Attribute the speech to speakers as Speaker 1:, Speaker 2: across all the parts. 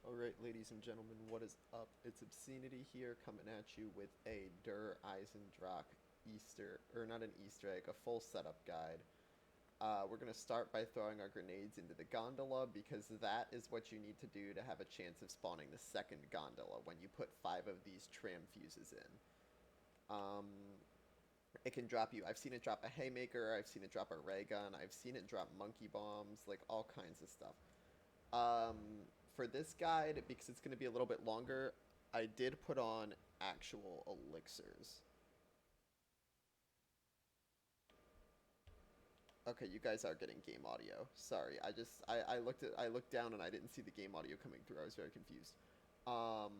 Speaker 1: Alright, ladies and gentlemen, what is up? It's Obscenity here, coming at you with a Eisendrache Easter, or not an Easter egg, a full setup guide. We're going to start by throwing our grenades into the gondola, because that is what you need to do to have a chance of spawning the second gondola, when you put 5 of these tram fuses in. It can drop you, I've seen it drop a haymaker, I've seen it drop a ray gun, I've seen it drop monkey bombs, like all kinds of stuff. For this guide, because it's going to be a little bit longer, I did put on actual elixirs. Okay, you guys are getting game audio. Sorry, I looked down and I didn't see the game audio coming through. I was very confused. Um,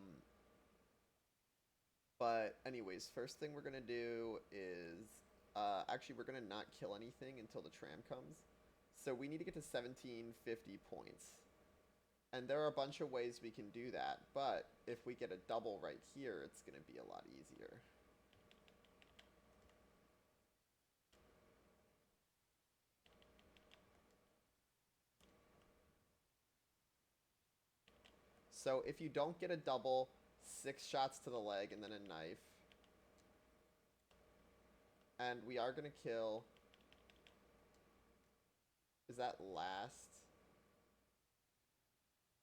Speaker 1: but anyways, first thing we're gonna do is actually we're gonna not kill anything until the tram comes. So we need to get to 1750 points. And there are a bunch of ways we can do that, but if we get a double right here, it's going to be a lot easier. So if you don't get a double, 6 shots to the leg and then a knife. And we are going to kill... Is that last?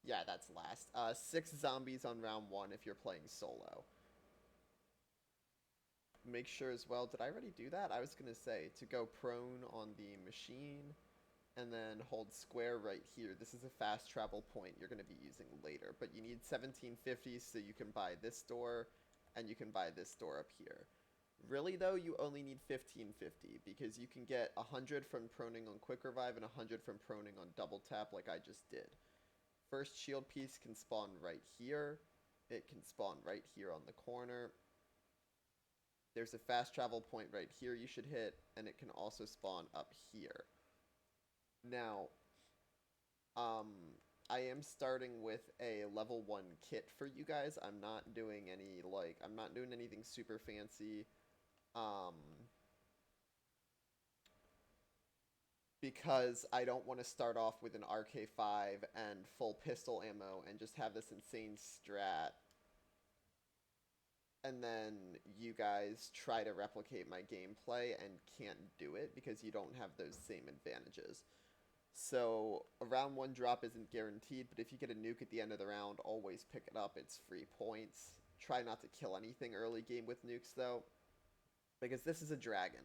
Speaker 1: Yeah, that's last. 6 zombies on round 1 if you're playing solo. Make sure as well, did I already do that? I was going to say, to go prone on the machine, and then hold square right here. This is a fast travel point you're going to be using later, but you need 1750 so you can buy this door, and you can buy this door up here. Really though, you only need 1550, because you can get 100 from proning on quick revive and 100 from proning on double tap like I just did. First shield piece can spawn right here. It can spawn right here on the corner. There's a fast travel point right here you should hit, and it can also spawn up here. Now, I am starting with a level 1 kit for you guys. I'm not doing any, I'm not doing anything super fancy. Because I don't want to start off with an RK5 and full pistol ammo and just have this insane strat. And then you guys try to replicate my gameplay and can't do it because you don't have those same advantages. So a round 1 drop isn't guaranteed, but if you get a nuke at the end of the round, always pick it up. It's free points. Try not to kill anything early game with nukes, though, because this is a dragon.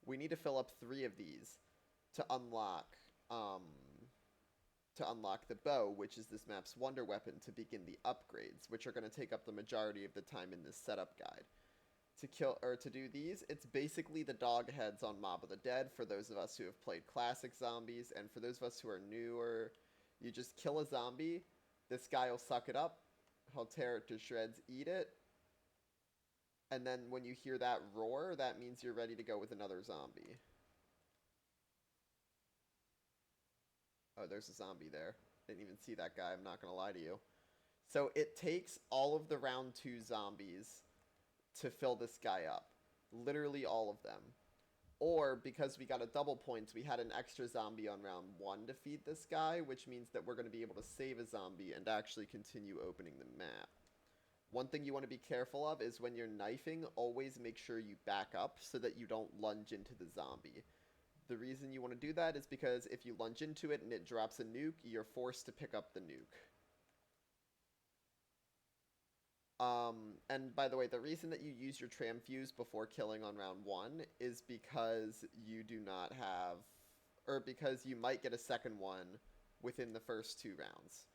Speaker 1: We need to fill up 3 of these to unlock the bow, which is this map's wonder weapon, to begin the upgrades, which are going to take up the majority of the time in this setup guide. To do these, it's basically the dog heads on Mob of the Dead for those of us who have played classic zombies, and for those of us who are newer, you just kill a zombie, this guy will suck it up, he'll tear it to shreds, eat it, and then when you hear that roar, that means you're ready to go with another zombie. Oh, there's a zombie there. Didn't even see that guy, I'm not gonna lie to you. So it takes all of the round 2 zombies to fill this guy up. Literally all of them. Or, because we got a double points, we had an extra zombie on round 1 to feed this guy, which means that we're going to be able to save a zombie and actually continue opening the map. One thing you want to be careful of is when you're knifing, always make sure you back up so that you don't lunge into the zombie. The reason you want to do that is because if you lunge into it and it drops a nuke, you're forced to pick up the nuke. And by the way, the reason that you use your tram fuse before killing on round 1 is because you do not have, or because you might get a second one within the first 2 rounds.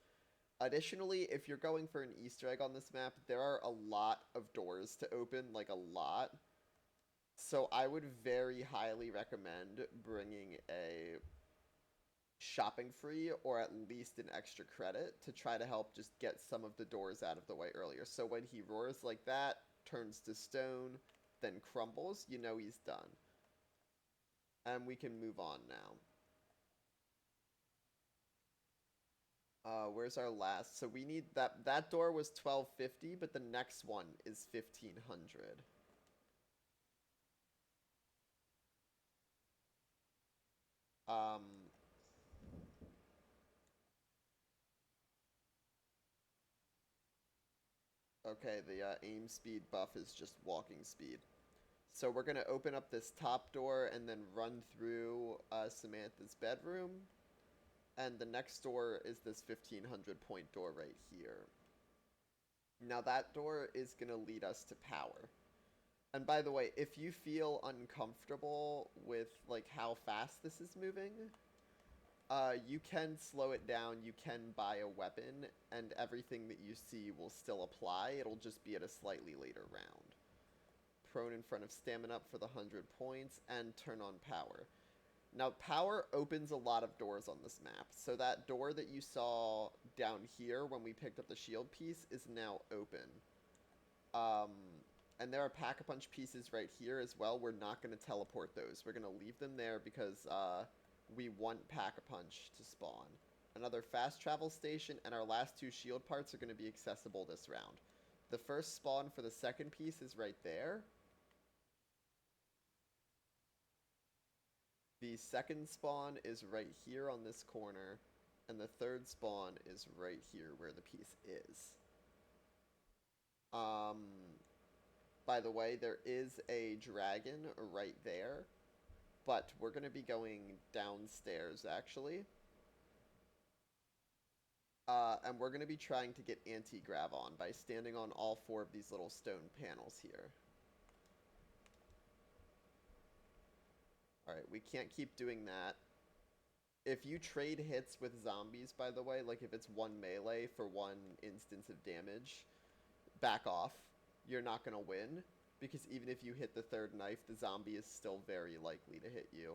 Speaker 1: Additionally, if you're going for an Easter egg on this map, there are a lot of doors to open, like a lot. So I would very highly recommend bringing a shopping free or at least an extra credit to try to help just get some of the doors out of the way earlier. So when he roars like that, turns to stone, then crumbles, you know he's done. And we can move on now. Where's our last? So we need that door was 1250, but the next one is 1500. Um Okay, the aim speed buff is just walking speed. So we're going to open up this top door and then run through Samantha's bedroom. And the next door is this 1500 point door right here. Now that door is going to lead us to power. And by the way, if you feel uncomfortable with like how fast this is moving, you can slow it down, you can buy a weapon, and everything that you see will still apply. It'll just be at a slightly later round. Prone in front of stamina up for the 100 points, and turn on power. Now, power opens a lot of doors on this map. So that door that you saw down here when we picked up the shield piece is now open. And there are pack-a-punch pieces right here as well. We're not going to teleport those. We're going to leave them there because we want Pack-a-Punch to spawn. Another fast travel station, and our last two shield parts are going to be accessible this round. The first spawn for the second piece is right there. The second spawn is right here on this corner, and the third spawn is right here where the piece is. By the way, there is a dragon right there, but we're going to be going downstairs, actually. And we're going to be trying to get anti-grav on by standing on all four of these little stone panels here. Alright, we can't keep doing that. If you trade hits with zombies, by the way, like if it's one melee for one instance of damage, back off. You're not going to win, because even if you hit the third knife, the zombie is still very likely to hit you.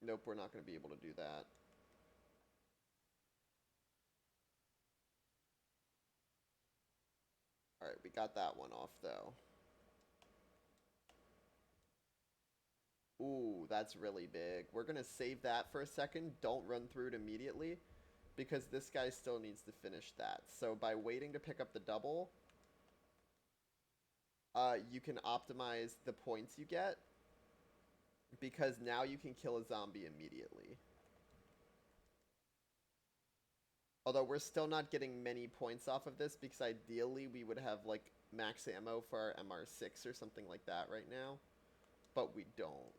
Speaker 1: Nope, we're not going to be able to do that. Alright, we got that one off, though. Ooh, that's really big. We're going to save that for a second. Don't run through it immediately, because this guy still needs to finish that. So by waiting to pick up the double, you can optimize the points you get, because now you can kill a zombie immediately. Although we're still not getting many points off of this, because ideally we would have like max ammo for our MR6 or something like that right now. But we don't.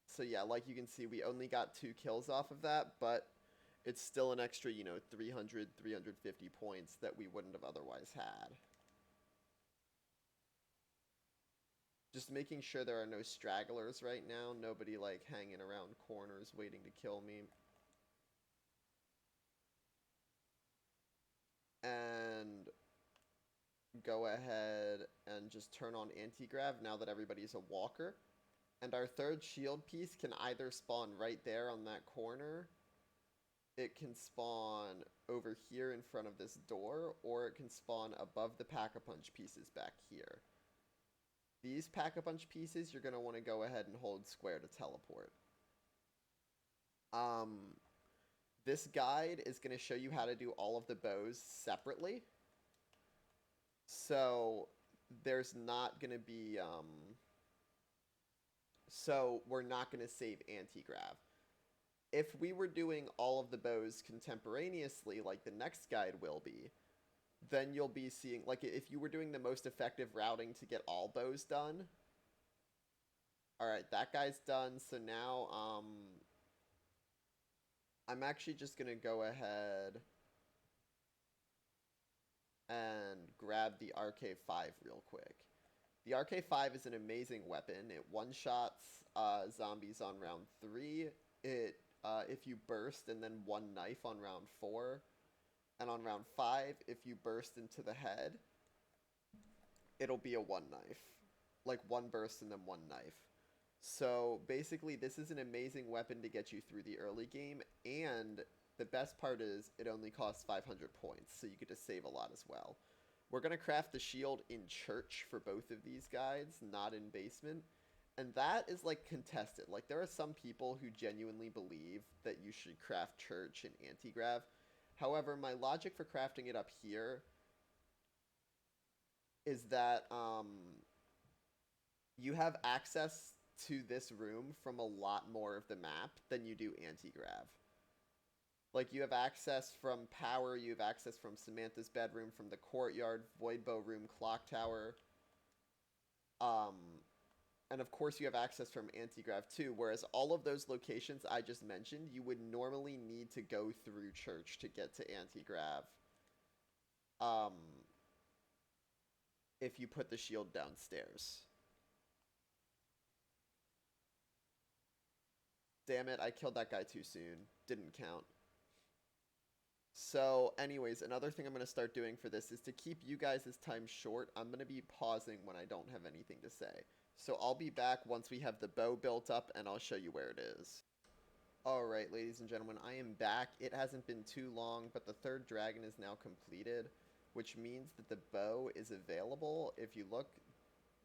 Speaker 1: So yeah, like you can see, we only got 2 kills off of that, but it's still an extra, 300, 350 points that we wouldn't have otherwise had. Just making sure there are no stragglers right now. Nobody, like, hanging around corners waiting to kill me. And go ahead and just turn on anti-grav now that everybody's a walker. And our third shield piece can either spawn right there on that corner. It can spawn over here in front of this door, or it can spawn above the Pack-a-Punch pieces back here. These Pack-a-Punch pieces, you're going to want to go ahead and hold square to teleport. This guide is going to show you how to do all of the bows separately. So, there's not going to be, so we're not going to save anti-grav. If we were doing all of the bows contemporaneously, like the next guide will be, then you'll be seeing, like, if you were doing the most effective routing to get all bows done. Alright, that guy's done, so now, I'm actually just gonna go ahead and grab the RK5 real quick. The RK5 is an amazing weapon. It one-shots zombies on round 3. If you burst and then one knife on round 4. And on round 5, if you burst into the head, it'll be a one knife. Like one burst and then one knife. So basically this is an amazing weapon to get you through the early game, and the best part is it only costs 500 points, so you get to save a lot as well. We're going to craft the shield in church for both of these guides, not in basement. And that is like contested. Like there are some people who genuinely believe that you should craft church and anti-grav. However, my logic for crafting it up here is that you have access to this room from a lot more of the map than you do anti-grav. Like, you have access from power, you have access from Samantha's bedroom, from the courtyard, Voidbow room, clock tower. And of course you have access from anti-grav too, whereas all of those locations I just mentioned, you would normally need to go through church to get to anti-grav. If you put the shield downstairs. Damn it, I killed that guy too soon. Didn't count. So anyways, another thing I'm going to start doing for this is to keep you guys' time short. I'm going to be pausing when I don't have anything to say. So I'll be back once we have the bow built up and I'll show you where it is. Alright, ladies and gentlemen, I am back. It hasn't been too long, but the third dragon is now completed, which means that the bow is available. If you look,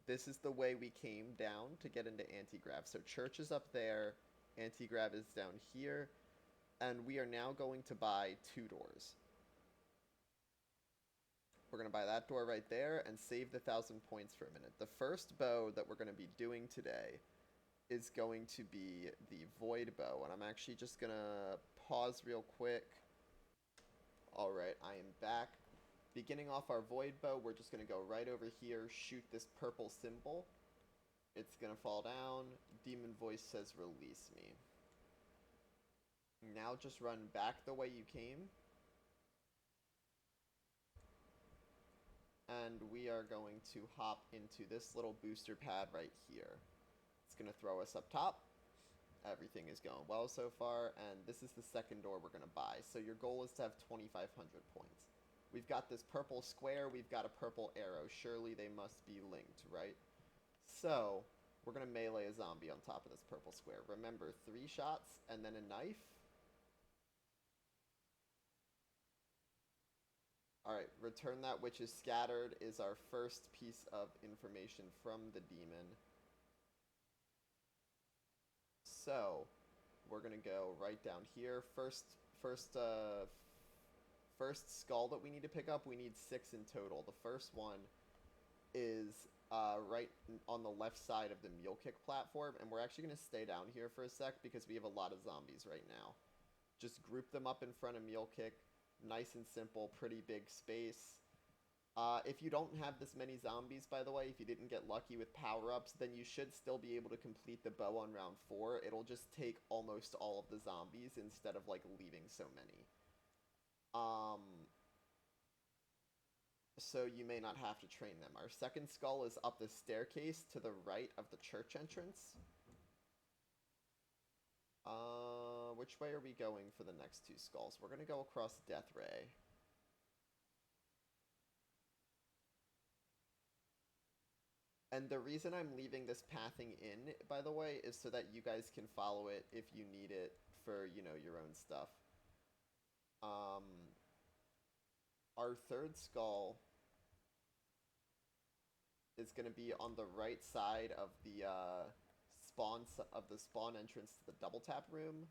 Speaker 1: this is the way we came down to get into anti-grav. So church is up there, anti-grav is down here, and we are now going to buy 2 doors. We're going to buy that door right there and save the 1,000 points for a minute. The first bow that we're going to be doing today is going to be the Void Bow, and I'm actually just going to pause real quick. Alright, I am back. Beginning off our Void Bow, we're just going to go right over here, shoot this purple symbol. It's going to fall down. Demon voice says, release me. Now just run back the way you came. And we are going to hop into this little booster pad right here. It's going to throw us up top. Everything is going well so far, and this is the second door we're going to buy. So your goal is to have 2,500 points. We've got this purple square, we've got a purple arrow. Surely they must be linked, right? So, we're going to melee a zombie on top of this purple square. Remember, 3 shots and then a knife. Alright, return that which is scattered is our first piece of information from the demon. So, we're going to go right down here. First skull that we need to pick up, we need 6 in total. The first one is right on the left side of the mule kick platform, and we're actually going to stay down here for a sec because we have a lot of zombies right now. Just group them up in front of mule kick. Nice and simple, pretty big space. If you don't have this many zombies, by the way, if you didn't get lucky with power-ups, then you should still be able to complete the bow on round 4. It'll just take almost all of the zombies instead of, like, leaving so many. So you may not have to train them. Our second skull is up the staircase to the right of the church entrance. Which way are we going for the next 2 skulls? We're going to go across Death Ray. And the reason I'm leaving this pathing in, by the way, is so that you guys can follow it if you need it for, you know, your own stuff. Our third skull is going to be on the right side of the spawn entrance to the double tap room.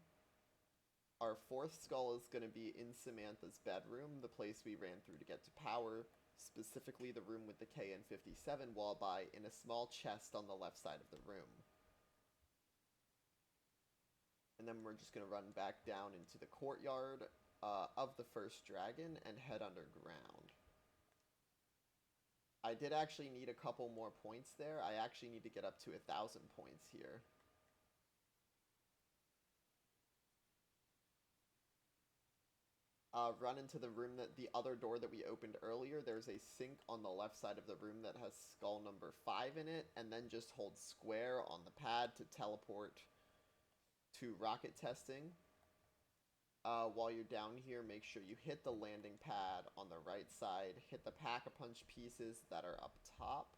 Speaker 1: Our fourth skull is going to be in Samantha's bedroom, the place we ran through to get to power, specifically the room with the KN57 wallby in a small chest on the left side of the room. And then we're just going to run back down into the courtyard of the first dragon and head underground. I did actually need a couple more points there. I actually need to get up to 1,000 points here. Run into the room the other door that we opened earlier. There's a sink on the left side of the room that has skull number 5 in it, and then just hold square on the pad to teleport to rocket testing. While you're down here, make sure you hit the landing pad on the right side, hit the pack-a-punch pieces that are up top,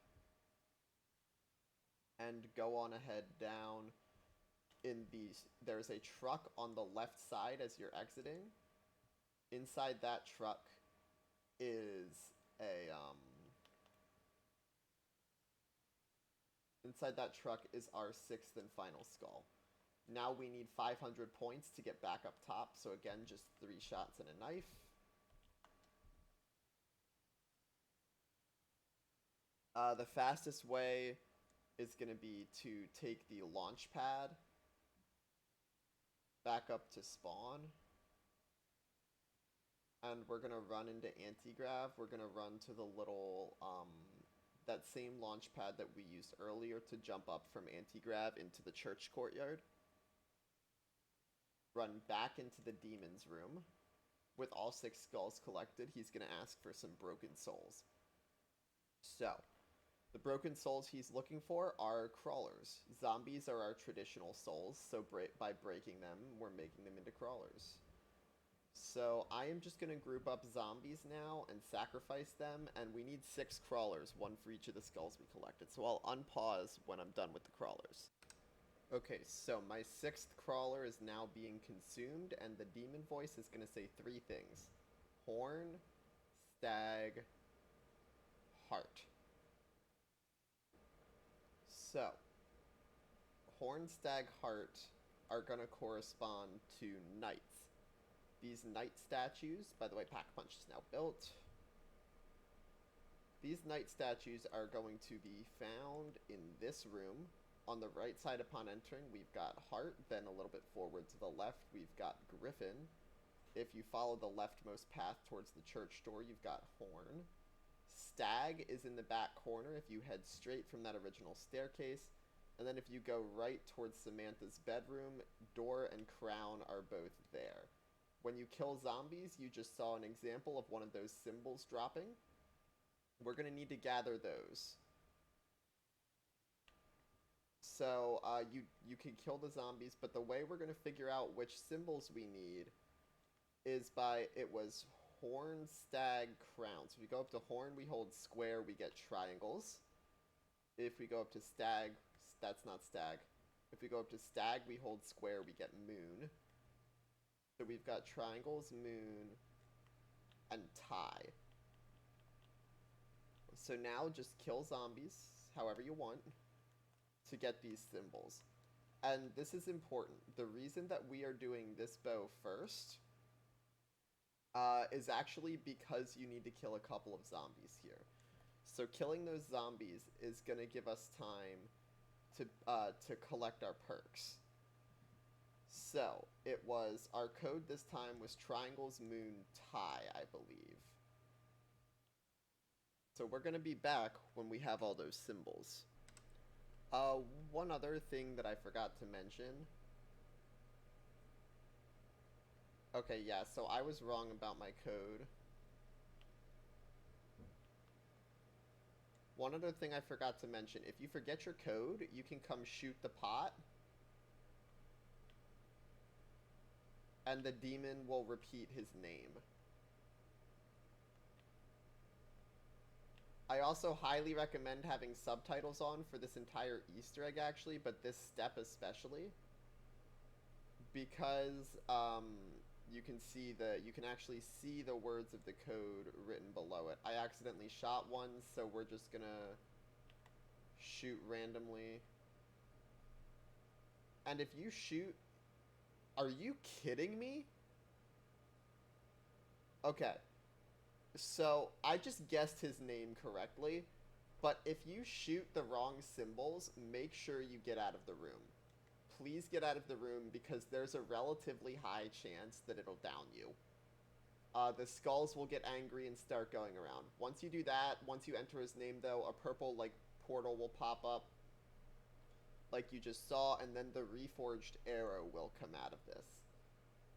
Speaker 1: and go on ahead down. There's a truck on the left side as you're exiting. Inside that truck is our 6th and final skull. Now we need 500 points to get back up top, so again, just 3 shots and a knife. The fastest way is going to be to take the launch pad back up to spawn. And we're going to run into anti-grav. We're going to run to the little, that same launch pad that we used earlier to jump up from anti-grav into the church courtyard. Run back into the demon's room. With all 6 skulls collected, he's going to ask for some broken souls. So, the broken souls he's looking for are crawlers. Zombies are our traditional souls, so by breaking them, we're making them into crawlers. So, I am just going to group up zombies now and sacrifice them, and we need 6 crawlers, 1 for each of the skulls we collected. So I'll unpause when I'm done with the crawlers. Okay, so my 6th crawler is now being consumed, and the demon voice is going to say 3 things. Horn, stag, heart. So, horn, stag, heart are going to correspond to knights. These knight statues, by the way, Pack Punch is now built. These knight statues are going to be found in this room. On the right side upon entering, we've got Heart. Then a little bit forward to the left, we've got Griffin. If you follow the leftmost path towards the church door, you've got Horn. Stag is in the back corner if you head straight from that original staircase. And then if you go right towards Samantha's bedroom, Door and Crown are both there. When you kill zombies, you just saw an example of one of those symbols dropping. We're going to need to gather those. So, you can kill the zombies, but the way we're going to figure out which symbols we need is by, it was Horn, Stag, Crown. So if we go up to Horn, we hold square, we get triangles. If we go up to Stag, that's not Stag. If we go up to Stag, we hold square, we get Moon. So we've got triangles, moon, and tie. So now just kill zombies however you want to get these symbols. And this is important. The reason that we are doing this bow first is actually because you need to kill a couple of zombies here. So killing those zombies is going to give us time to collect our perks. So, it was, our code this time was triangles, moon, tie, I believe. So we're going to be back when we have all those symbols. One other thing that I forgot to mention. Okay, yeah, so I was wrong about my code. One other thing I forgot to mention. If you forget your code, you can come shoot the pot. And the demon will repeat his name. I also highly recommend having subtitles on for this entire Easter egg, actually, but this step especially. Because, you can actually see the words of the code written below it. I accidentally shot one, so we're just gonna shoot randomly. And if you shoot... Are you kidding me? Okay. So, I just guessed his name correctly, but if you shoot the wrong symbols, make sure you get out of the room. Please get out of the room because there's a relatively high chance that it'll down you. The skulls will get angry and start going around. Once you do that, once you enter his name though, a purple portal will pop up like you just saw, and then the reforged arrow will come out of this.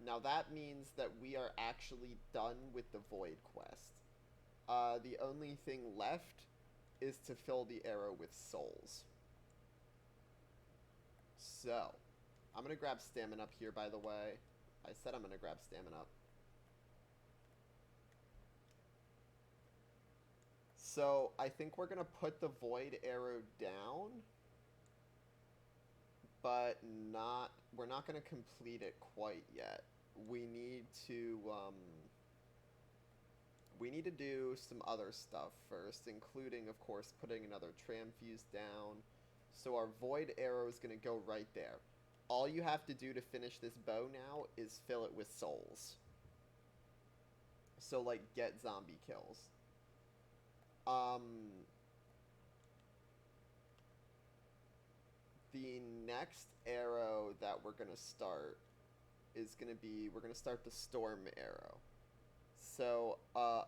Speaker 1: Now that means that we are actually done with the Void quest. The only thing left is to fill the arrow with souls. So, I'm going to grab stamina up here, by the way. I said I'm going to grab stamina up. So, I think we're going to put the Void arrow down. But we're not going to complete it quite yet. We need to do some other stuff first, including, of course, putting another tram fuse down. So our Void arrow is going to go right there. All you have to do to finish this bow now is fill it with souls. So, like, get zombie kills. next arrow that we're going to start is going to be, we're going to start the storm arrow. So,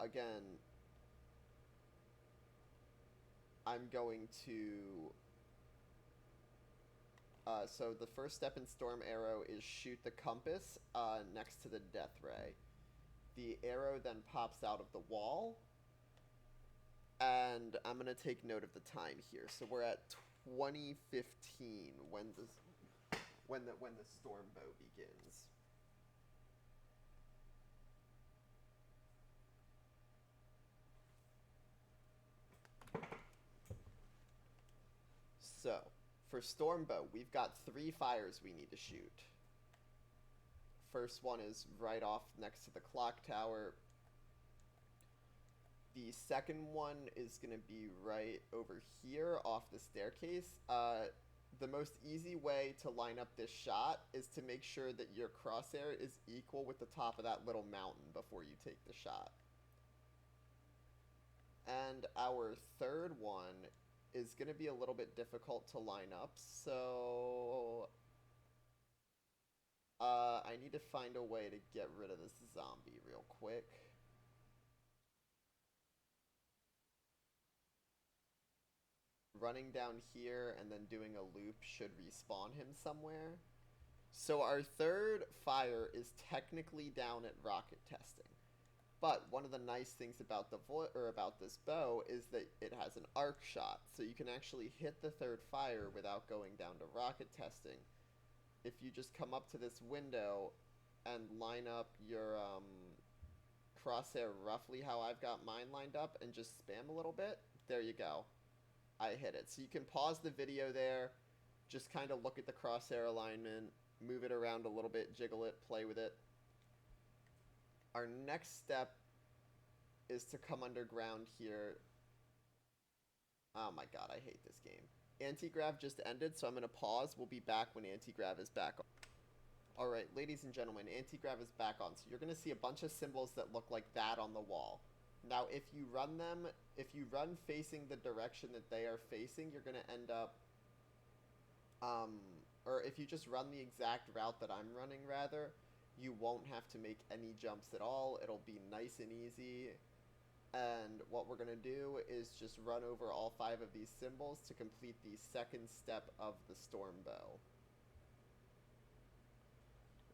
Speaker 1: again, I'm going to, so the first step in storm arrow is shoot the compass next to the death ray. The arrow then pops out of the wall, and I'm going to take note of the time here. So we're at 2015 when the storm bow begins. So, for Stormbow, we've got 3 fires we need to shoot. First one is right off next to the clock tower. The second one is going to be right over here off the staircase. The most easy way to line up this shot is to make sure that your crosshair is equal with the top of that little mountain before you take the shot. And our third one is going to be a little bit difficult to line up, so I need to find a way to get rid of this zombie real quick. Running down here and then doing a loop should respawn him somewhere. So our third fire is technically down at rocket testing. But one of the nice things about about this bow is that it has an arc shot, so you can actually hit the third fire without going down to rocket testing. If you just come up to this window and line up your crosshair roughly how I've got mine lined up and just spam a little bit, there you go. I hit it. So you can pause the video there, just kind of look at the crosshair alignment, move it around a little bit, jiggle it, play with it. Our next step is to come underground here. Oh my god, I hate this game. Anti-grav just ended, so I'm going to pause. We'll be back when anti-grav is back on. Alright, ladies and gentlemen, anti-grav is back on. So you're going to see a bunch of symbols that look like that on the wall. Now, if you run facing the direction that they are facing, you're going to end up, or if you just run the exact route that I'm running, rather, you won't have to make any jumps at all. It'll be nice and easy. And what we're going to do is just run over all 5 of these symbols to complete the second step of the storm bow.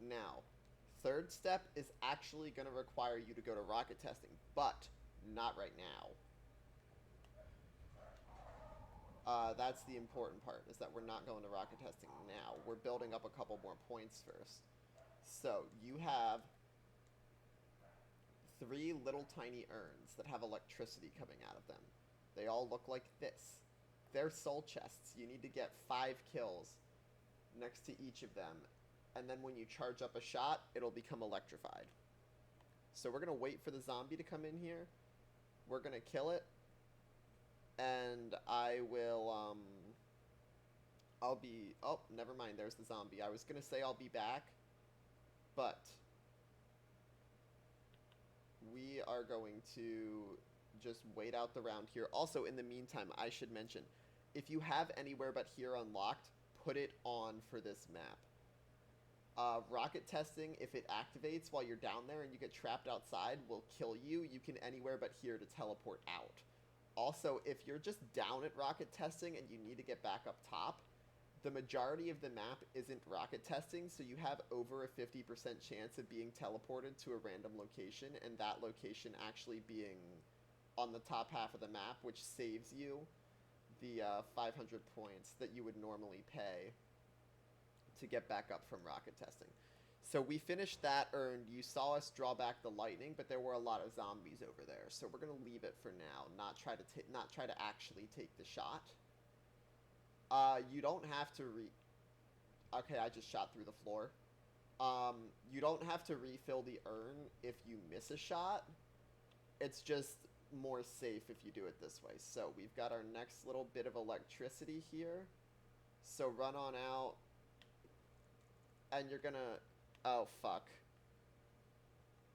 Speaker 1: Now, third step is actually going to require you to go to rocket testing, but not right now. That's the important part, is that we're not going to rocket testing now. We're building up a couple more points first. So, you have 3 little tiny urns that have electricity coming out of them. They all look like this. They're soul chests. You need to get 5 kills next to each of them. And then when you charge up a shot, it'll become electrified. So we're going to wait for the zombie to come in here. We're going to kill it. And I will, I'll be, oh, never mind, there's the zombie. I was going to say I'll be back, but we are going to just wait out the round here. Also, in the meantime, I should mention, if you have anywhere but here unlocked, put it on for this map. Rocket testing, if it activates while you're down there and you get trapped outside, will kill you. You can anywhere but here to teleport out. Also, if you're just down at rocket testing and you need to get back up top, the majority of the map isn't rocket testing, so you have over a 50% chance of being teleported to a random location, and that location actually being on the top half of the map, which saves you the 500 points that you would normally pay to get back up from rocket testing. So we finished that urn. You saw us draw back the lightning, but there were a lot of zombies over there. So we're gonna leave it for now. Not try to actually take the shot. You don't have to Okay, I just shot through the floor. You don't have to refill the urn if you miss a shot. It's just more safe if you do it this way. So we've got our next little bit of electricity here. So run on out. And you're gonna... Oh, fuck.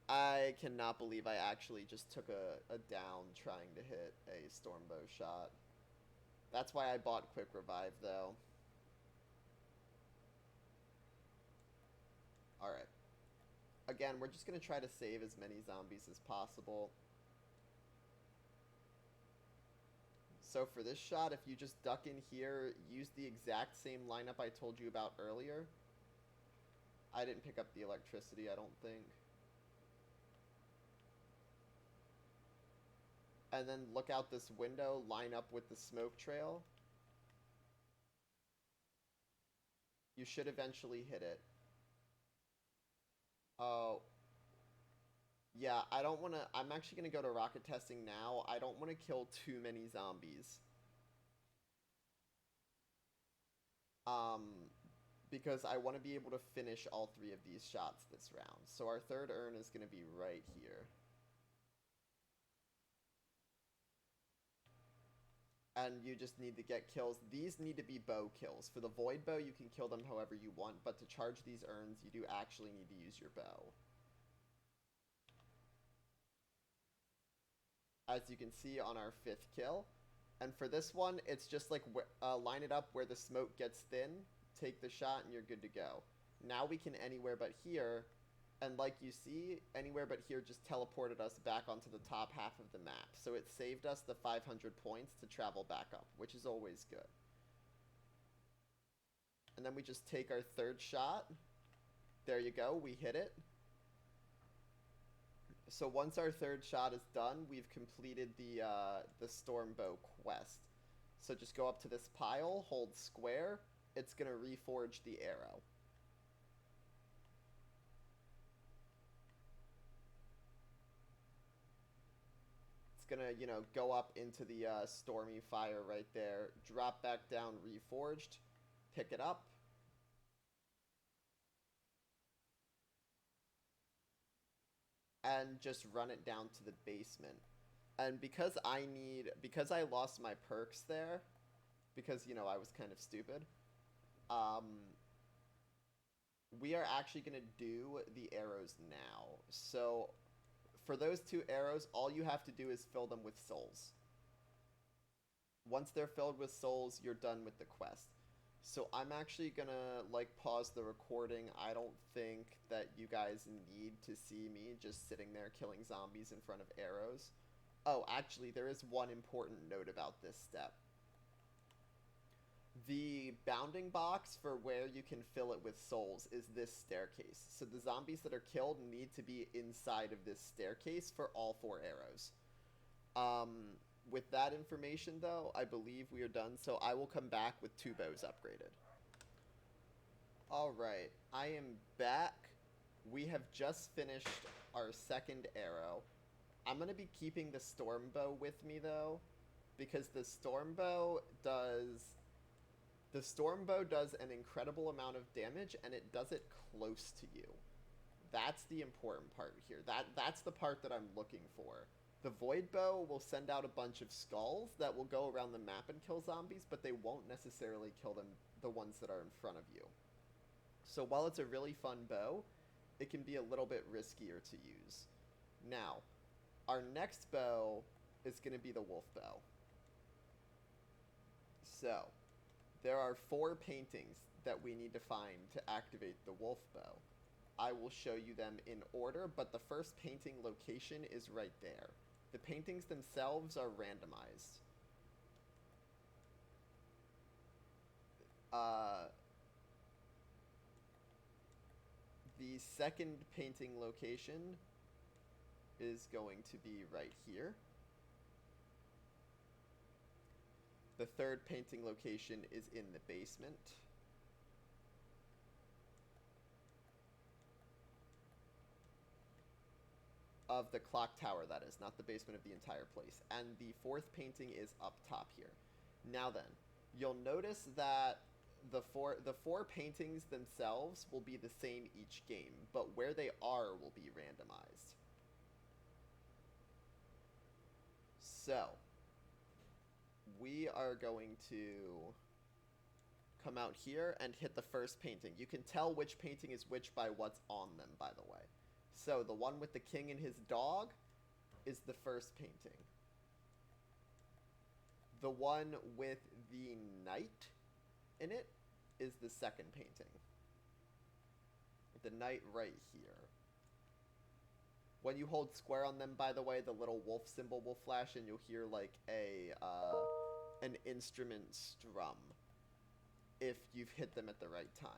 Speaker 1: I cannot believe I actually just took a down trying to hit a stormbow shot. That's why I bought Quick Revive, though. again, we're just going to try to save as many zombies as possible. So for this shot, if you just duck in here, use the exact same lineup I told you about earlier. I didn't pick up the electricity, I don't think. And then look out this window, line up with the smoke trail. You should eventually hit it. Oh. Yeah, I don't want to... I'm actually going to go to rocket testing now. I don't want to kill too many zombies. Because I want to be able to finish all 3 of these shots this round. So our third urn is going to be right here. And you just need to get kills. These need to be bow kills. For the void bow, you can kill them however you want, but to charge these urns, you do actually need to use your bow. As you can see on our 5th kill. And for this one, it's just like line it up where the smoke gets thin, take the shot, and you're good to go. Now we can anywhere but here, and like you see, anywhere but here just teleported us back onto the top half of the map. So it saved us the 500 points to travel back up, which is always good. And then we just take our 3rd shot. There you go, we hit it. So once our 3rd shot is done, we've completed the Stormbow quest. So just go up to this pile, hold square, it's going to reforge the arrow. It's going to, you know, go up into the stormy fire right there, drop back down reforged, pick it up. And just run it down to the basement. And because I lost my perks there, because, you know, I was kind of stupid, we are actually going to do the arrows now. So, for those 2 arrows, all you have to do is fill them with souls. Once they're filled with souls, you're done with the quest. So I'm actually gonna, like, pause the recording. I don't think that you guys need to see me just sitting there killing zombies in front of arrows. Oh, actually, there is one important note about this step. The bounding box for where you can fill it with souls is this staircase. So the zombies that are killed need to be inside of this staircase for all 4 arrows. With that information, though, I believe we are done, so I will come back with 2 bows upgraded. Alright, I am back. We have just finished our 2nd arrow. I'm going to be keeping the storm bow with me, though, because the storm bow does an incredible amount of damage, and it does it close to you. That's the important part here. That's the part that I'm looking for. The Void Bow will send out a bunch of skulls that will go around the map and kill zombies, but they won't necessarily kill them, the ones that are in front of you. So while it's a really fun bow, it can be a little bit riskier to use. Now, our next bow is going to be the Wolf Bow. So, there are 4 paintings that we need to find to activate the Wolf Bow. I will show you them in order, but the first painting location is right there. The paintings themselves are randomized. The second painting location is going to be right here. The third painting location is in the basement. Of the clock tower, that is, not the basement of the entire place. And the fourth painting is up top here. Now then, you'll notice that the four paintings themselves will be the same each game, but where they are will be randomized. So, we are going to come out here and hit the first painting. You can tell which painting is which by what's on them, by the way. So, the one with the king and his dog is the first painting. The one with the knight in it is the second painting. The knight right here. When you hold square on them, by the way, the little wolf symbol will flash and you'll hear like an instrument strum if you've hit them at the right time.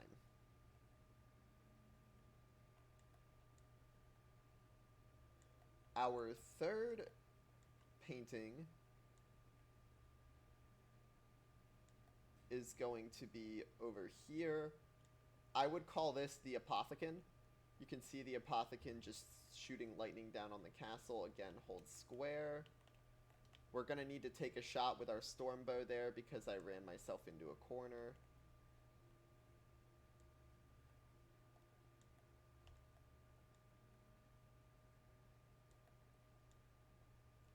Speaker 1: Our third painting is going to be over here. I would call this the Apothecon. You can see the Apothecon just shooting lightning down on the castle. Again, hold square. We're going to need to take a shot with our Stormbow there because I ran myself into a corner.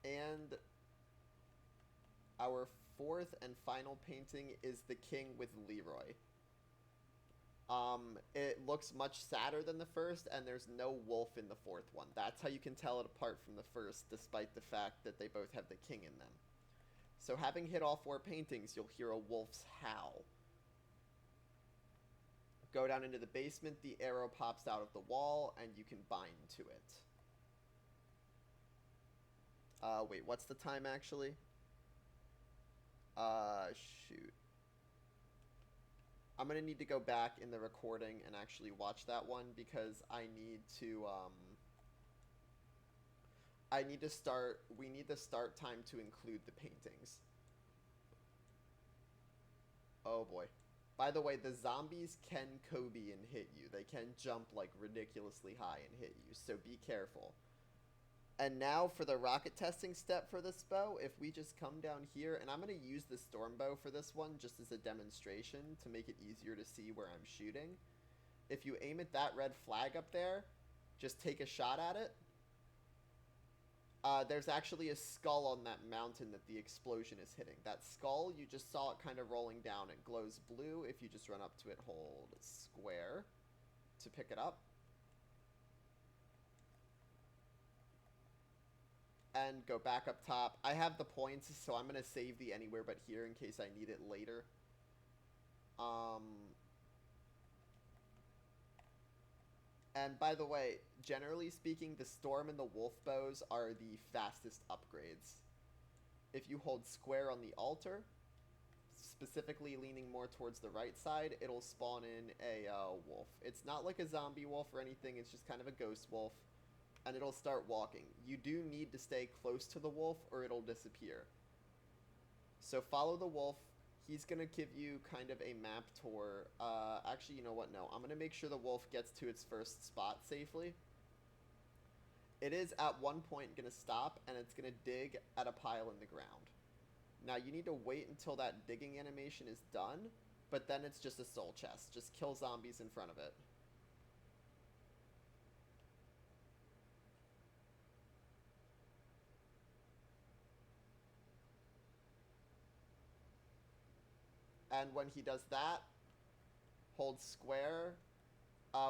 Speaker 1: And our fourth and final painting is the King with Leroy. It looks much sadder than the first, and there's no wolf in the fourth one. That's how you can tell it apart from the first, despite the fact that they both have the king in them. So having hit all four paintings, you'll hear a wolf's howl. Go down into the basement, the arrow pops out of the wall, and you can bind to it. Wait, what's the time actually? Shoot. I'm gonna need to go back in the recording and actually watch that one because I need to, we need the start time to include the paintings. Oh boy. By the way, the zombies can Kobe and hit you. They can jump like ridiculously high and hit you, so be careful. And now for the rocket testing step for this bow, if we just come down here, and I'm going to use the Stormbow for this one just as a demonstration to make it easier to see where I'm shooting. If you aim at that red flag up there, just take a shot at it. There's actually a skull on that mountain that the explosion is hitting. That skull, you just saw it kind of rolling down. It glows blue. If you just run up to it, hold square to pick it up. And go back up top. I have the points, so I'm going to save the anywhere but here in case I need it later. And by the way, generally speaking, the Storm and the Wolf bows are the fastest upgrades. If you hold square on the altar, specifically leaning more towards the right side, it'll spawn in a wolf. It's not like a zombie wolf or anything, it's just kind of a ghost wolf. And it'll start walking. You do need to stay close to the wolf or it'll disappear. So follow the wolf. He's going to give you kind of a map tour. Actually, you know what? No. I'm going to make sure the wolf gets to its first spot safely. It is at one point going to stop and it's going to dig at a pile in the ground. Now you need to wait until that digging animation is done, but then it's just a soul chest. Just kill zombies in front of it. And when he does that, hold square.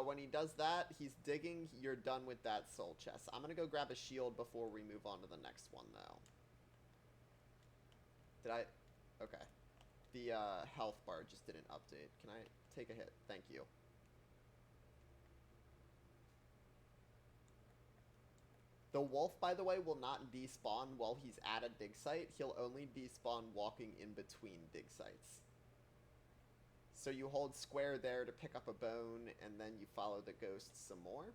Speaker 1: When he does that, he's digging. You're done with that soul chest. I'm going to go grab a shield before we move on to the next one, though. Did I? Okay. The health bar just didn't update. Can I take a hit? Thank you. The wolf, by the way, will not despawn while he's at a dig site. He'll only despawn walking in between dig sites. So you hold square there to pick up a bone, and then you follow the ghost some more.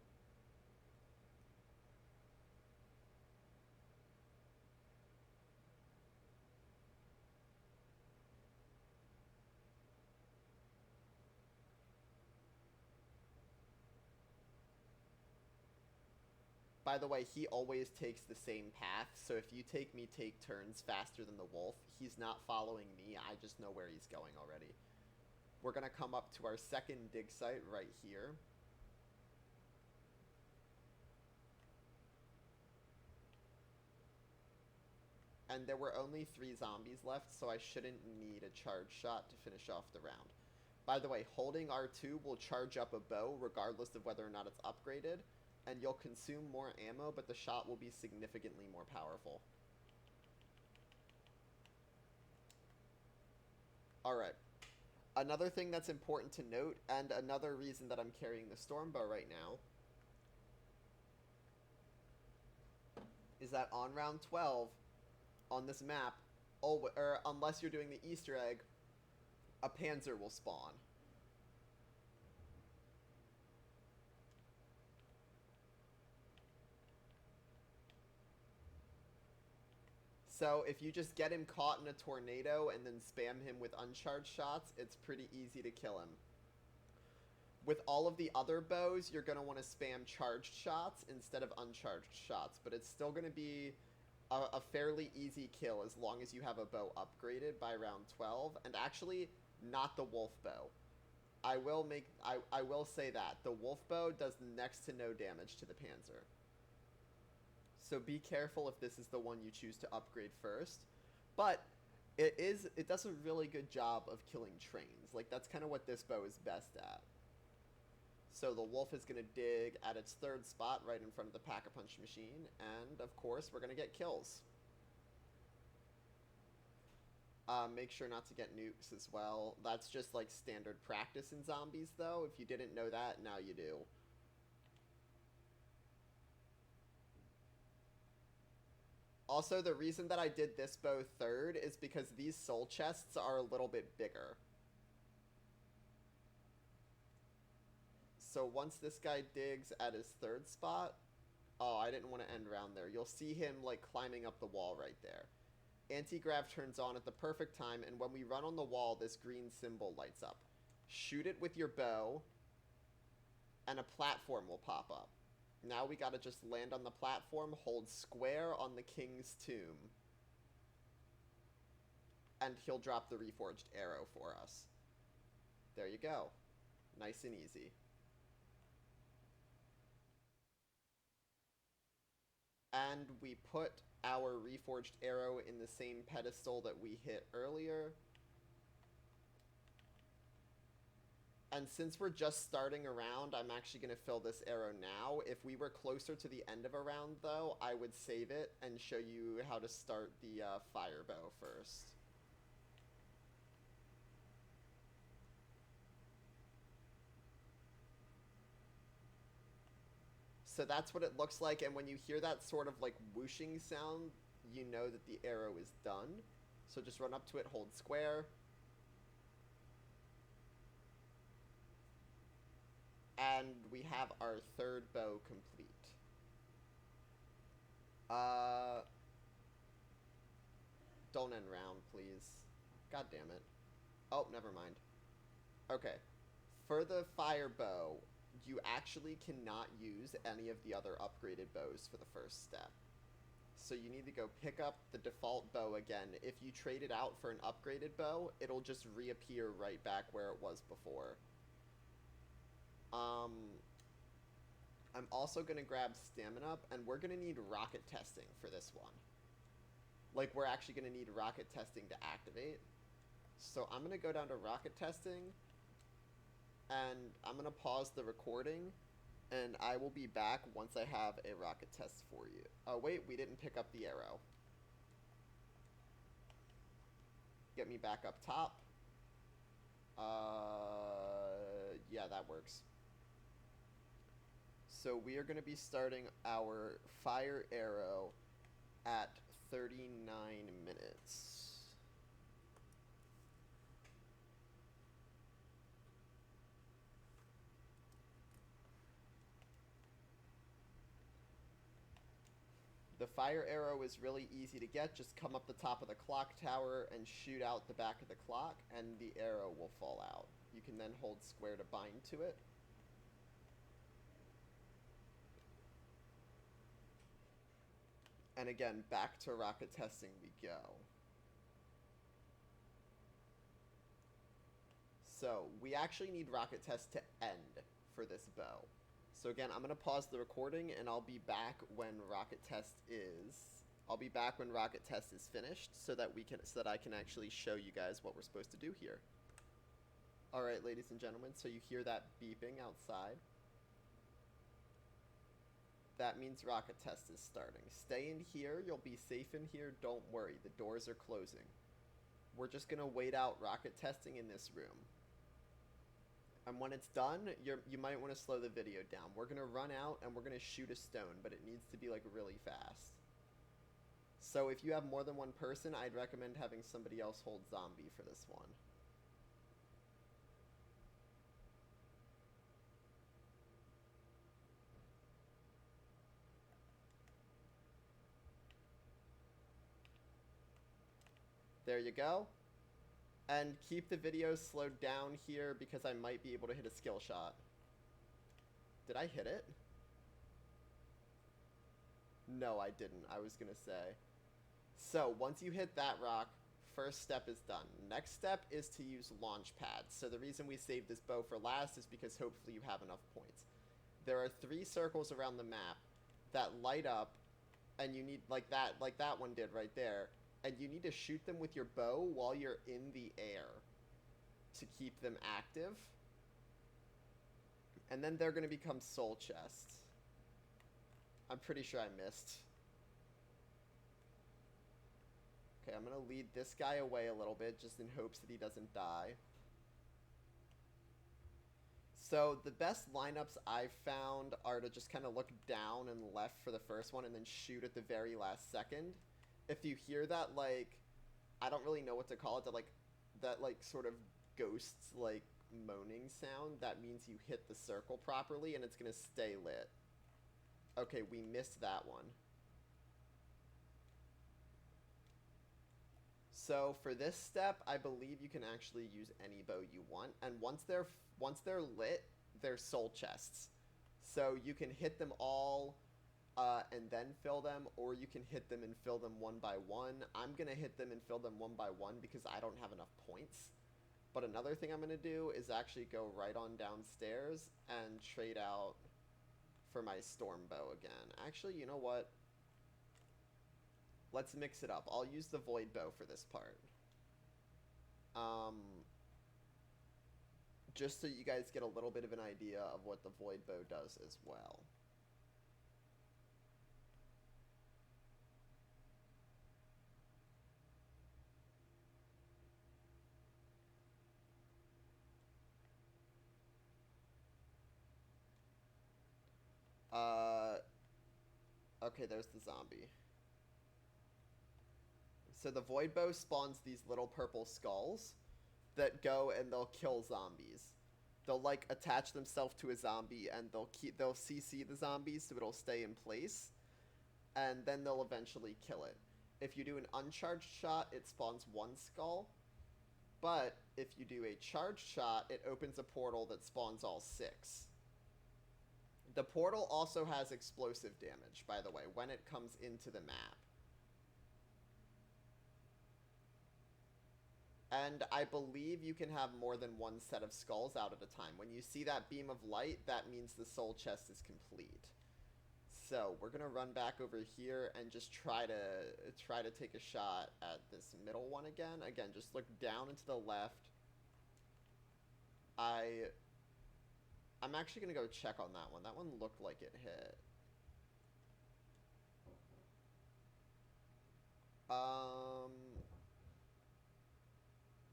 Speaker 1: By the way, he always takes the same path, so if you take turns faster than the wolf, he's not following me, I just know where he's going already. We're going to come up to our second dig site right here. And there were only 3 zombies left, so I shouldn't need a charge shot to finish off the round. By the way, holding R2 will charge up a bow regardless of whether or not it's upgraded, and you'll consume more ammo, but the shot will be significantly more powerful. Alright. Another thing that's important to note, and another reason that I'm carrying the Stormbow right now, is that on round 12, on this map, or unless you're doing the Easter egg, a Panzer will spawn. So if you just get him caught in a tornado and then spam him with Uncharged Shots, it's pretty easy to kill him. With all of the other bows, you're going to want to spam Charged Shots instead of Uncharged Shots, but it's still going to be a fairly easy kill as long as you have a bow upgraded by round 12, and actually not the wolf bow. I will say that the wolf bow does next to no damage to the Panzer. So be careful if this is the one you choose to upgrade first. But it does a really good job of killing trains. Like, that's kind of what this bow is best at. So the wolf is going to dig at its third spot right in front of the Pack-a-Punch machine. And, of course, we're going to get kills. Make sure not to get nukes as well. That's just, like, standard practice in zombies, though. If you didn't know that, now you do. Also, the reason that I did this bow third is because these soul chests are a little bit bigger. So once this guy digs at his third spot... Oh, I didn't want to end round there. You'll see him, like, climbing up the wall right there. Anti-grav turns on at the perfect time, and when we run on the wall, this green symbol lights up. Shoot it with your bow, and a platform will pop up. Now we gotta just land on the platform, hold square on the king's tomb, and he'll drop the reforged arrow for us. There you go. Nice and easy. And we put our reforged arrow in the same pedestal that we hit earlier. And since we're just starting a round, I'm actually going to fill this arrow now. If we were closer to the end of a round, though, I would save it and show you how to start the fire bow first. So that's what it looks like, and when you hear that sort of like whooshing sound, you know that the arrow is done. So just run up to it, hold square. And we have our third bow complete. Don't end round, please. God damn it. Oh, never mind. Okay. For the fire bow, you actually cannot use any of the other upgraded bows for the first step. So you need to go pick up the default bow again. If you trade it out for an upgraded bow, it'll just reappear right back where it was before. I'm also going to grab stamina up, and we're going to need rocket testing for this one. Like, we're actually going to need rocket testing to activate. So I'm going to go down to rocket testing, and I'm going to pause the recording, and I will be back once I have a rocket test for you. Oh, wait, we didn't pick up the arrow. Get me back up top. Yeah, that works. So we are going to be starting our fire arrow at 39 minutes. The fire arrow is really easy to get. Just come up the top of the clock tower and shoot out the back of the clock, and the arrow will fall out. You can then hold square to bind to it. And again, back to rocket testing we go. So, we actually need rocket test to end for this bow. So again, I'm going to pause the recording, and I'll be back when rocket test is... I'll be back when rocket test is finished, so that I can actually show you guys what we're supposed to do here. Alright, ladies and gentlemen, so you hear that beeping outside. That means rocket test is starting. Stay in here, you'll be safe in here, don't worry, the doors are closing. We're just going to wait out rocket testing in this room. And when it's done, you might want to slow the video down. We're going to run out and we're going to shoot a stone, but it needs to be like really fast. So if you have more than one person, I'd recommend having somebody else hold zombie for this one. There you go. And keep the video slowed down here because I might be able to hit a skill shot. Did I hit it? No, I didn't. I was gonna say. So, once you hit that rock, first step is done. Next step is to use launch pads. So the reason we saved this bow for last is because hopefully you have enough points. There are 3 circles around the map that light up, and you need, like that one did right there, and you need to shoot them with your bow while you're in the air to keep them active. And then they're going to become soul chests. I'm pretty sure I missed. Okay, I'm going to lead this guy away a little bit just in hopes that he doesn't die. So the best lineups I've found are to just kind of look down and left for the first one and then shoot at the very last second. If you hear that, like, I don't really know what to call it, that sort of ghosts, like, moaning sound, that means you hit the circle properly and it's going to stay lit. Okay, we missed that one. So for this step, I believe you can actually use any bow you want, and once they're lit, they're soul chests. So you can hit them all and then fill them, or you can hit them and fill them one by one. I'm gonna hit them and fill them one by one because I don't have enough points. But another thing I'm gonna do is actually go right on downstairs and trade out for my storm bow again. Actually, you know what? Let's mix it up. I'll use the void bow for this part. Just so you guys get a little bit of an idea of what the void bow does as well. Okay, there's the zombie. So the void bow spawns these little purple skulls that go and they'll kill zombies. They'll like attach themselves to a zombie and they'll CC the zombies so it'll stay in place, and then they'll eventually kill it. If you do an uncharged shot, it spawns 1 skull, but if you do a charged shot, it opens a portal that spawns all 6. The portal also has explosive damage, by the way, when it comes into the map. And I believe you can have more than 1 set of skulls out at a time. When you see that beam of light, that means the soul chest is complete. So we're gonna run back over here and just try to take a shot at this middle one again. Again, just look down and to the left. I'm actually gonna go check on that one. That one looked like it hit.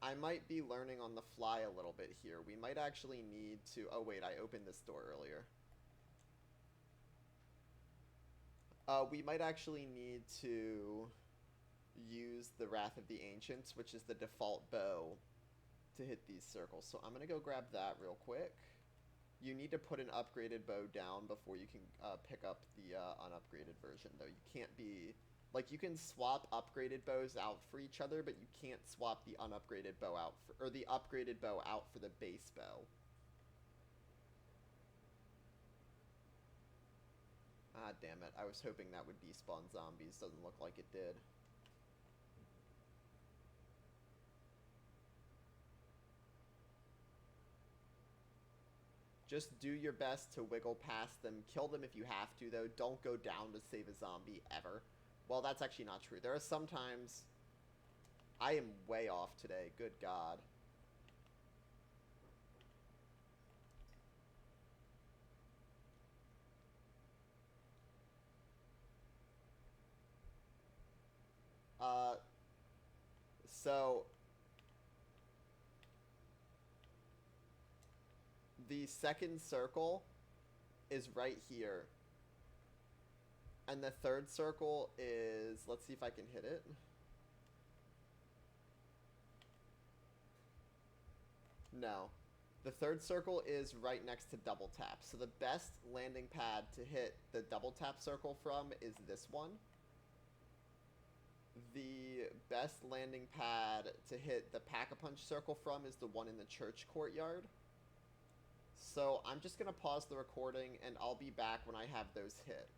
Speaker 1: I might be learning on the fly a little bit here. We might actually need to... Oh, wait, I opened this door earlier. We might actually need to use the Wrath of the Ancients, which is the default bow, to hit these circles. So I'm going to go grab that real quick. You need to put an upgraded bow down before you can pick up the unupgraded version, though. You can't be... Like, you can swap upgraded bows out for each other, but you can't swap the unupgraded bow out for... Or the upgraded bow out for the base bow. Ah, damn it. I was hoping that would despawn zombies. Doesn't look like it did. Just do your best to wiggle past them. Kill them if you have to, though. Don't go down to save a zombie, ever. Well, that's actually not true. There are sometimes... I am way off today. Good God. So... The second circle is right here. And the third circle is, let's see if I can hit it. No. The third circle is right next to double tap. So the best landing pad to hit the double tap circle from is this one. The best landing pad to hit the pack-a-punch circle from is the one in the church courtyard. So I'm just going to pause the recording, and I'll be back when I have those hit.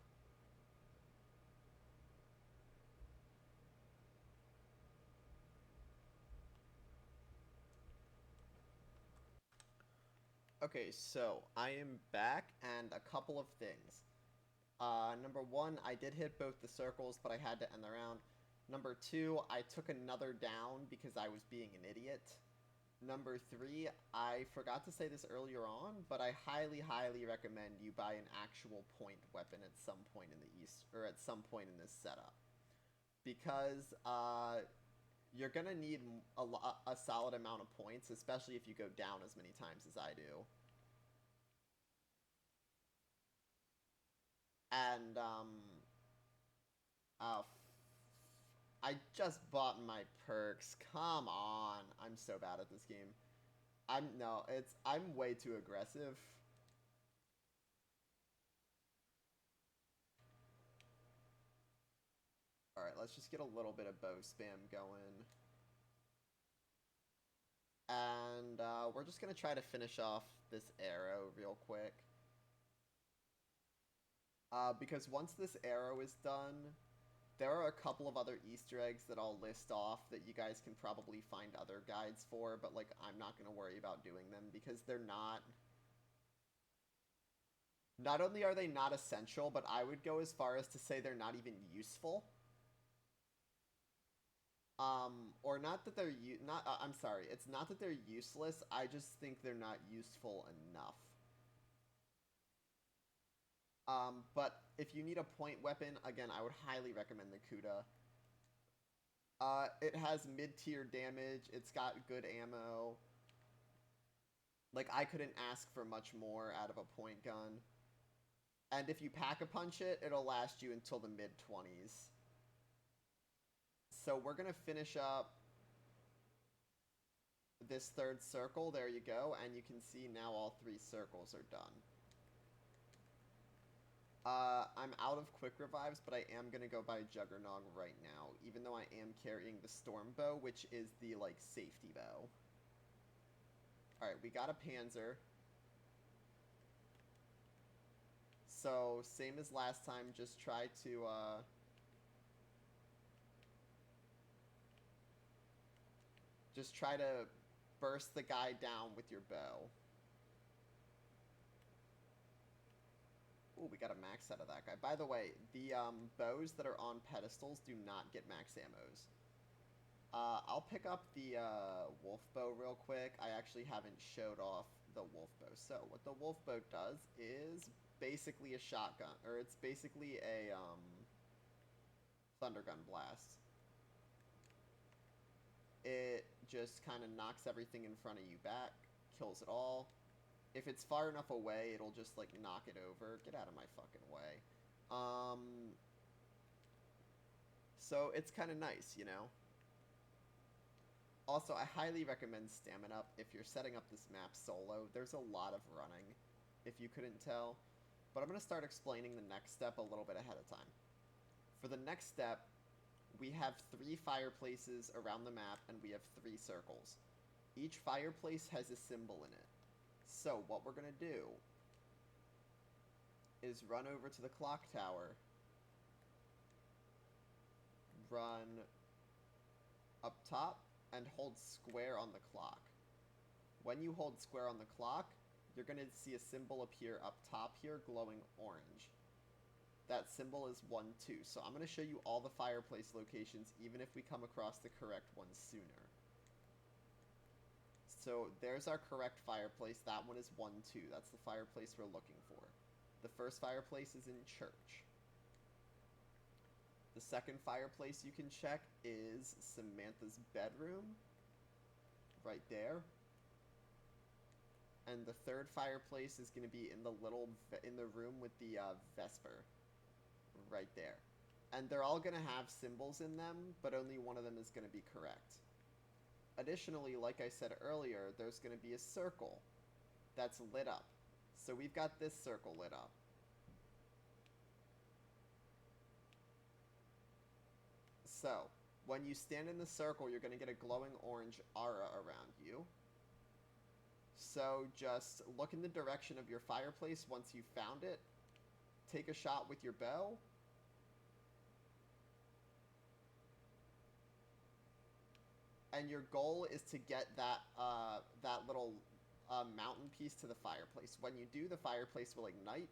Speaker 1: Okay, so I am back, and a couple of things. Number one, I did hit both the circles, but I had to end the round. Number two, I took another down because I was being an idiot. Number three, I forgot to say this earlier on, but I highly, highly recommend you buy an actual point weapon at some point in the East, or at some point in this setup. Because, you're gonna need a solid amount of points, especially if you go down as many times as I do. And, oh, I just bought my perks. Come on. I'm so bad at this game. I'm way too aggressive. Alright, let's just get a little bit of bow spam going. And, we're just gonna try to finish off this arrow real quick. Because once this arrow is done, there are a couple of other Easter eggs that I'll list off that you guys can probably find other guides for, but, like, I'm not gonna worry about doing them because they're not... Not only are they not essential, but I would go as far as to say they're not even useful. Or not that they're I'm sorry, it's not that they're useless, I just think they're not useful enough. But if you need a point weapon, again, I would highly recommend the Kuda. It has mid-tier damage, it's got good ammo. Like, I couldn't ask for much more out of a point gun. And if you pack-a-punch it, it'll last you until the mid-20s. So we're gonna finish up this third circle, there you go, and you can see now all three circles are done. I'm out of quick revives, but I am gonna go buy Juggernog right now, even though I am carrying the Storm Bow, which is the, like, safety bow. Alright, we got a Panzer. So, same as last time, just try to, just try to burst the guy down with your bow. Ooh, we got a max out of that guy. By the way, the bows that are on pedestals do not get max ammos. I'll pick up the wolf bow real quick. I actually haven't showed off the wolf bow. So what the wolf bow does is basically a shotgun, or it's basically a thundergun blast. It just kind of knocks everything in front of you back, kills it all. If it's far enough away, it'll just, like, knock it over. Get out of my fucking way. So it's kind of nice, you know? Also, I highly recommend Stamina Up if you're setting up this map solo. There's a lot of running, if you couldn't tell. But I'm going to start explaining the next step a little bit ahead of time. For the next step, we have 3 fireplaces around the map, and we have 3 circles. Each fireplace has a symbol in it. So, what we're going to do is run over to the clock tower, run up top, and hold square on the clock. When you hold square on the clock, you're going to see a symbol appear up top here, glowing orange. That symbol is 1, 2. So I'm going to show you all the fireplace locations, even if we come across the correct one sooner. So there's our correct fireplace. That one is 1, 2. That's the fireplace we're looking for. The first fireplace is in church. The second fireplace you can check is Samantha's bedroom. Right there. And the third fireplace is going to be in the room with the Vesper. right there. And they're all going to have symbols in them, but only one of them is going to be correct. Additionally, like I said earlier, there's going to be a circle that's lit up. So we've got this circle lit up. So, when you stand in the circle, you're going to get a glowing orange aura around you. So just look in the direction of your fireplace once you've found it. Take a shot with your bow. And your goal is to get that little mountain piece to the fireplace. When you do, the fireplace will ignite.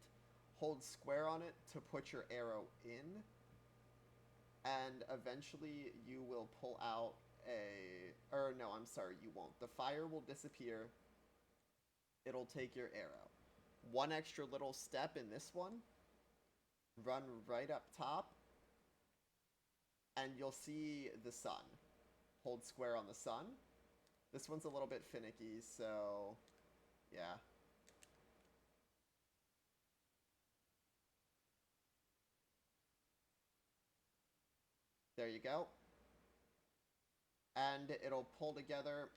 Speaker 1: Hold square on it to put your arrow in. And eventually you will pull out no, I'm sorry, you won't. The fire will disappear. It'll take your arrow. One extra little step in this one. Run right up top. And you'll see the sun. Hold square on the sun. This one's a little bit finicky, so yeah. There you go. And it'll pull together.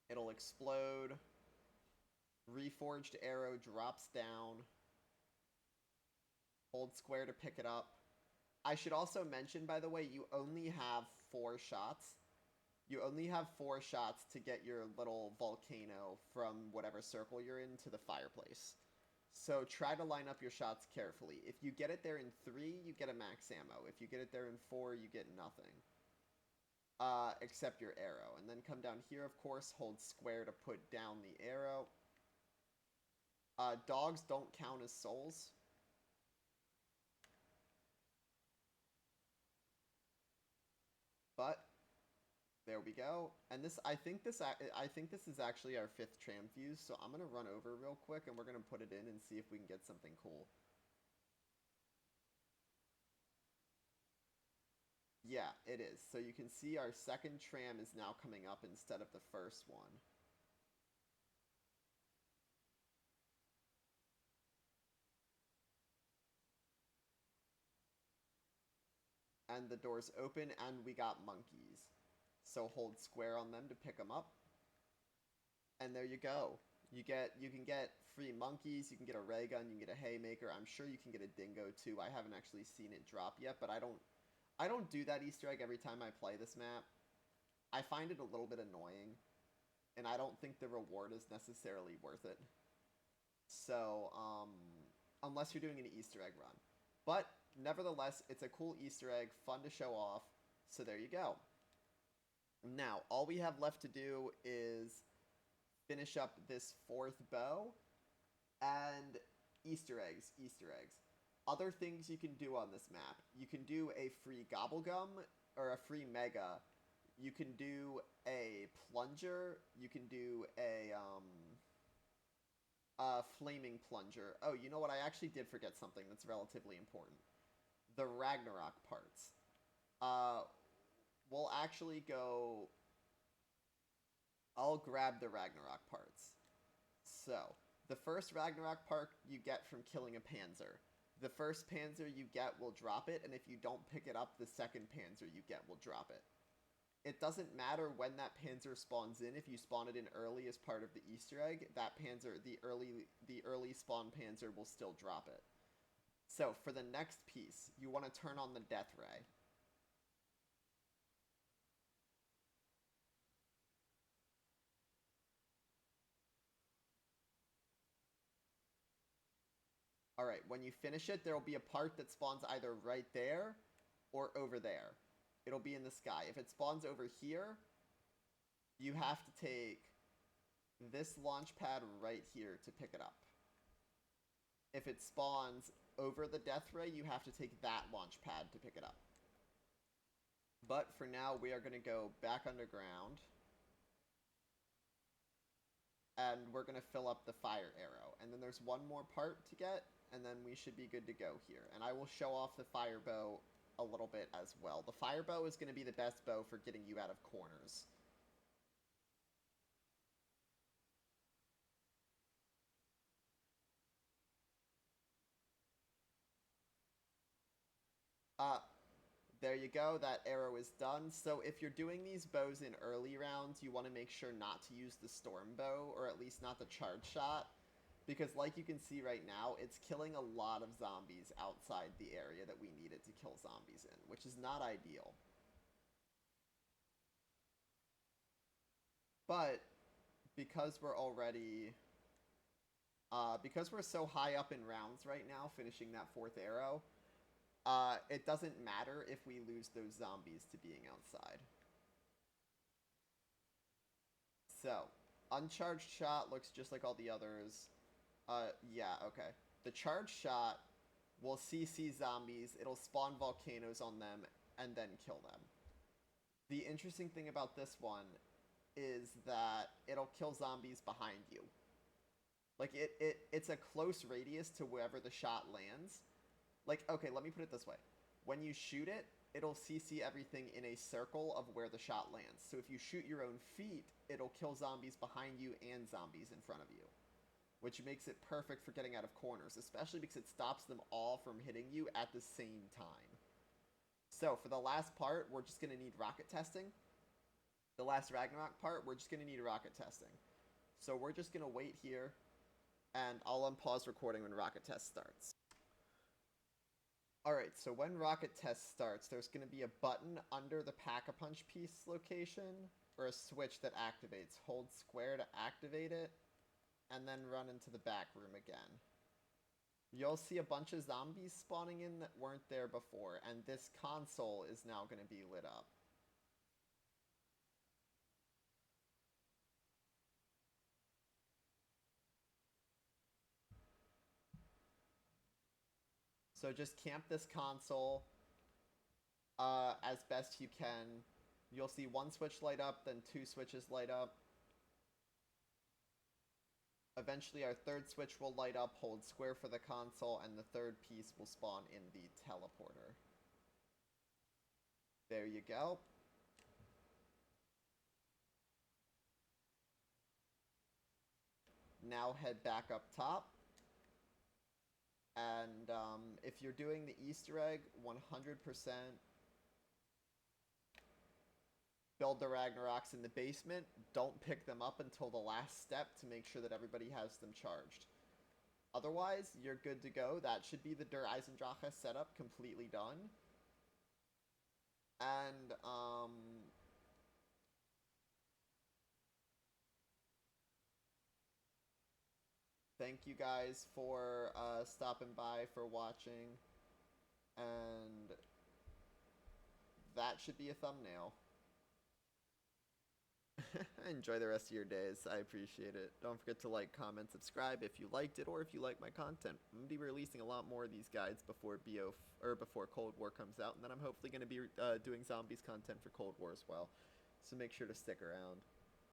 Speaker 1: It'll explode. Reforged arrow drops down. Hold square to pick it up. I should also mention, by the way, you only have 4 shots. You only have 4 shots to get your little volcano from whatever circle you're in to the fireplace. So try to line up your shots carefully. If you get it there in 3, you get a max ammo. If you get it there in 4, you get nothing. Except your arrow. And then come down here, of course, hold square to put down the arrow. Dogs don't count as souls. But there we go. And this, I think this is actually our 5th tram fuse. So I'm gonna run over real quick, and we're gonna put it in and see if we can get something cool. Yeah, it is. So you can see our 2nd tram is now coming up instead of the 1st one. And the doors open, and we got monkeys. So hold square on them to pick them up. And there you go. You can get free monkeys, you can get a ray gun, you can get a haymaker. I'm sure you can get a dingo too. I haven't actually seen it drop yet, but I don't do that Easter egg every time I play this map. I find it a little bit annoying, and I don't think the reward is necessarily worth it. So, unless you're doing an Easter egg run. But nevertheless, it's a cool Easter egg, fun to show off. So there you go. Now, all we have left to do is finish up this 4th bow and Easter eggs. Other things you can do on this map. You can do a free gobblegum or a free mega. You can do a plunger. You can do a flaming plunger. Oh, you know what? I actually did forget something that's relatively important. The Ragnarok parts. We'll actually go... I'll grab the Ragnarok parts. So, the first Ragnarok part you get from killing a Panzer. The first Panzer you get will drop it, and if you don't pick it up, the second Panzer you get will drop it. It doesn't matter when that Panzer spawns in. If you spawn it in early as part of the Easter egg, that Panzer, the early spawn Panzer will still drop it. So, for the next piece, you want to turn on the Death Ray. Alright, when you finish it, there will be a part that spawns either right there or over there. It'll be in the sky. If it spawns over here, you have to take this launch pad right here to pick it up. If it spawns over the Death Ray, you have to take that launch pad to pick it up. But for now, we are going to go back underground. And we're going to fill up the fire arrow. And then there's one more part to get, and then we should be good to go here. And I will show off the fire bow a little bit as well. The fire bow is going to be the best bow for getting you out of corners. Uh, there you go, that arrow is done. So if you're doing these bows in early rounds, you want to make sure not to use the storm bow, or at least not the charge shot, because like you can see right now, it's killing a lot of zombies outside the area that we need it to kill zombies in, which is not ideal. But because we're already because we're so high up in rounds right now, finishing that fourth arrow, it doesn't matter if we lose those zombies to being outside. So, Uncharged Shot looks just like all the others. Yeah, okay. The Charged Shot will CC zombies, it'll spawn volcanoes on them, and then kill them. The interesting thing about this one is that it'll kill zombies behind you. Like, it's a close radius to wherever the shot lands. Like, okay, let me put it this way. When you shoot it, it'll CC everything in a circle of where the shot lands. So if you shoot your own feet, it'll kill zombies behind you and zombies in front of you, which makes it perfect for getting out of corners, especially because it stops them all from hitting you at the same time. So for the last part, we're just going to need rocket testing. The last Ragnarok part, we're just going to need rocket testing. So we're just going to wait here, and I'll unpause recording when rocket test starts. Alright, so when rocket test starts, there's going to be a button under the Pack-a-Punch piece location, or a switch that activates. Hold square to activate it, and then run into the back room again. You'll see a bunch of zombies spawning in that weren't there before, and this console is now going to be lit up. So just camp this console as best you can. You'll see one switch light up, then two switches light up. Eventually our third switch will light up, hold square for the console, and the third piece will spawn in the teleporter. There you go. Now head back up top. And if you're doing the Easter egg, 100% build the Ragnaroks in the basement. Don't pick them up until the last step to make sure that everybody has them charged. Otherwise, you're good to go. That should be the Der Eisendrache setup completely done. And, thank you guys for stopping by, for watching. And that should be a thumbnail. Enjoy the rest of your days. I appreciate it. Don't forget to like, comment, subscribe if you liked it, or if you like my content. I'm gonna be releasing a lot more of these guides before before Cold War comes out, and then I'm hopefully gonna be doing zombies content for Cold War as well. So make sure to stick around.